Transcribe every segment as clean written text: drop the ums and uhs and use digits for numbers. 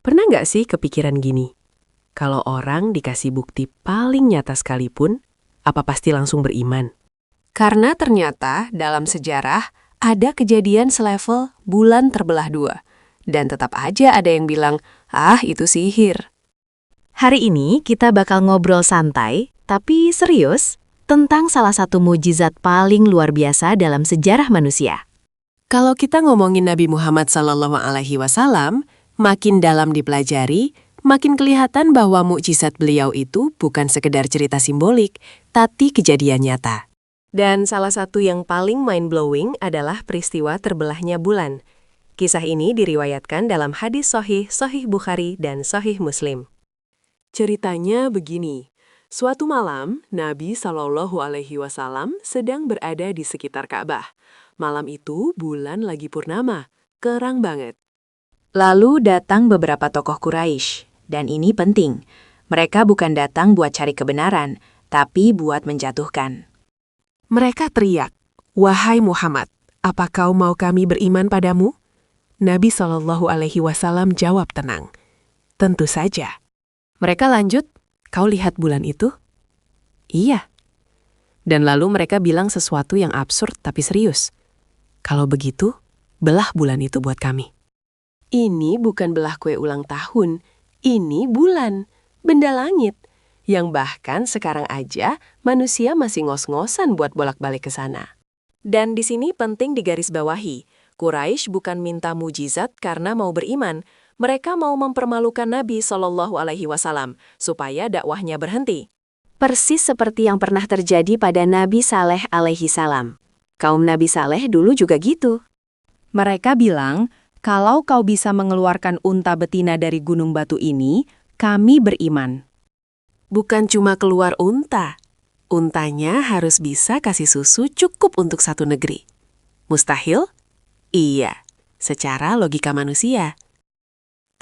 Pernah nggak sih kepikiran gini? Kalau orang dikasih bukti paling nyata sekalipun, apa pasti langsung beriman? Karena ternyata dalam sejarah ada kejadian selevel bulan terbelah dua. Dan tetap aja ada yang bilang, ah itu sihir. Hari ini kita bakal ngobrol santai, tapi serius, tentang salah satu mukjizat paling luar biasa dalam sejarah manusia. Kalau kita ngomongin Nabi Muhammad SAW, makin dalam dipelajari, makin kelihatan bahwa mukjizat beliau itu bukan sekedar cerita simbolik, tapi kejadian nyata. Dan salah satu yang paling mind-blowing adalah peristiwa terbelahnya bulan. Kisah ini diriwayatkan dalam hadis Sahih Bukhari dan Sahih Muslim. Ceritanya begini. Suatu malam, Nabi SAW sedang berada di sekitar Ka'bah. Malam itu bulan lagi purnama, terang banget. Lalu datang beberapa tokoh Quraisy, dan ini penting. Mereka bukan datang buat cari kebenaran, tapi buat menjatuhkan. Mereka teriak, "Wahai Muhammad, apa kau mau kami beriman padamu?" Nabi SAW jawab tenang, "Tentu saja." Mereka lanjut, "Kau lihat bulan itu?" "Iya." Dan lalu mereka bilang sesuatu yang absurd tapi serius. "Kalau begitu, belah bulan itu buat kami." Ini bukan belah kue ulang tahun, ini bulan, benda langit, yang bahkan sekarang aja manusia masih ngos-ngosan buat bolak-balik ke sana. Dan di sini penting digarisbawahi, Quraisy bukan minta mujizat karena mau beriman, mereka mau mempermalukan Nabi SAW supaya dakwahnya berhenti. Persis seperti yang pernah terjadi pada Nabi Saleh alaihi salam. Kaum Nabi Saleh dulu juga gitu. Mereka bilang, kalau kau bisa mengeluarkan unta betina dari gunung batu ini, kami beriman. Bukan cuma keluar unta, untanya harus bisa kasih susu cukup untuk satu negeri. Mustahil? Iya, secara logika manusia.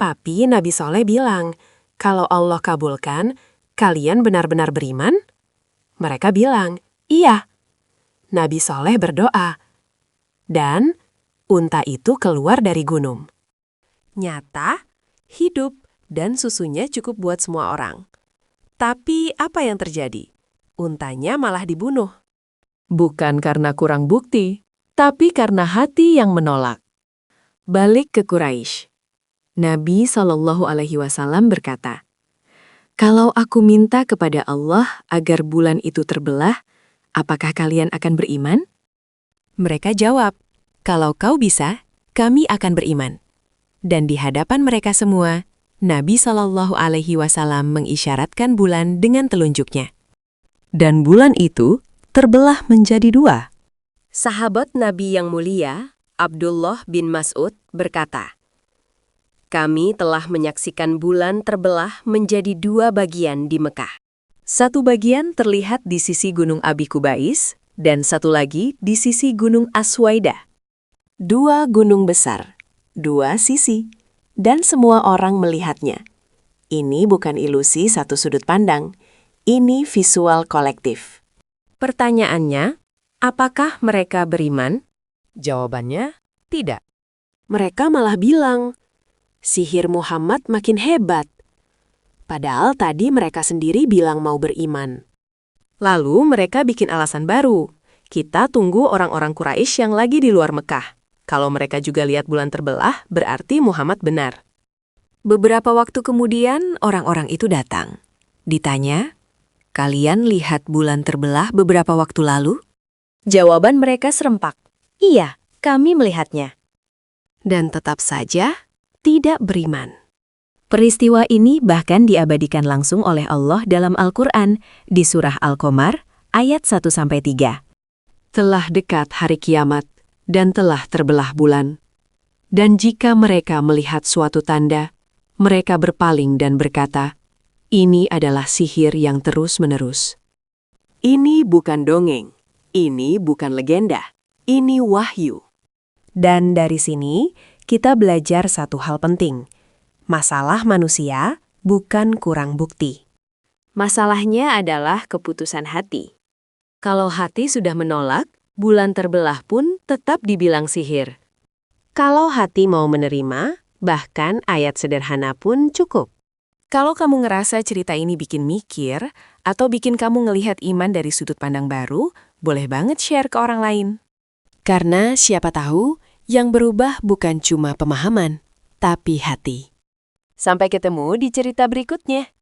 Tapi Nabi Soleh bilang, kalau Allah kabulkan, kalian benar-benar beriman? Mereka bilang, iya. Nabi Soleh berdoa. Dan unta itu keluar dari gunung. Nyata, hidup, dan susunya cukup buat semua orang. Tapi apa yang terjadi? Untanya malah dibunuh. Bukan karena kurang bukti, tapi karena hati yang menolak. Balik ke Quraisy. Nabi SAW berkata, "Kalau aku minta kepada Allah agar bulan itu terbelah, apakah kalian akan beriman?" Mereka jawab, "Kalau kau bisa, kami akan beriman." Dan di hadapan mereka semua, Nabi SAW mengisyaratkan bulan dengan telunjuknya. Dan bulan itu terbelah menjadi dua. Sahabat Nabi yang mulia, Abdullah bin Mas'ud berkata, "Kami telah menyaksikan bulan terbelah menjadi dua bagian di Mekah. Satu bagian terlihat di sisi Gunung Abi Kubais, dan satu lagi di sisi Gunung Aswaidah. Dua gunung besar, dua sisi, dan semua orang melihatnya. Ini bukan ilusi satu sudut pandang, ini visual kolektif." Pertanyaannya, apakah mereka beriman? Jawabannya, tidak. Mereka malah bilang, sihir Muhammad makin hebat. Padahal tadi mereka sendiri bilang mau beriman. Lalu mereka bikin alasan baru. Kita tunggu orang-orang Quraisy yang lagi di luar Mekah. Kalau mereka juga lihat bulan terbelah, berarti Muhammad benar. Beberapa waktu kemudian, orang-orang itu datang. Ditanya, "Kalian lihat bulan terbelah beberapa waktu lalu?" Jawaban mereka serempak. "Iya, kami melihatnya." Dan tetap saja tidak beriman. Peristiwa ini bahkan diabadikan langsung oleh Allah dalam Al-Quran di surah Al-Qamar ayat 1-3. "Telah dekat hari kiamat dan telah terbelah bulan. Dan jika mereka melihat suatu tanda, mereka berpaling dan berkata, ini adalah sihir yang terus-menerus." Ini bukan dongeng, ini bukan legenda, ini wahyu. Dan dari sini, kita belajar satu hal penting. Masalah manusia bukan kurang bukti. Masalahnya adalah keputusan hati. Kalau hati sudah menolak, bulan terbelah pun tetap dibilang sihir. Kalau hati mau menerima, Bahkan ayat sederhana pun cukup. Kalau kamu ngerasa cerita ini bikin mikir, atau bikin kamu ngelihat iman dari sudut pandang baru, boleh banget share ke orang lain. Karena siapa tahu, yang berubah bukan cuma pemahaman, tapi hati. Sampai ketemu di cerita berikutnya.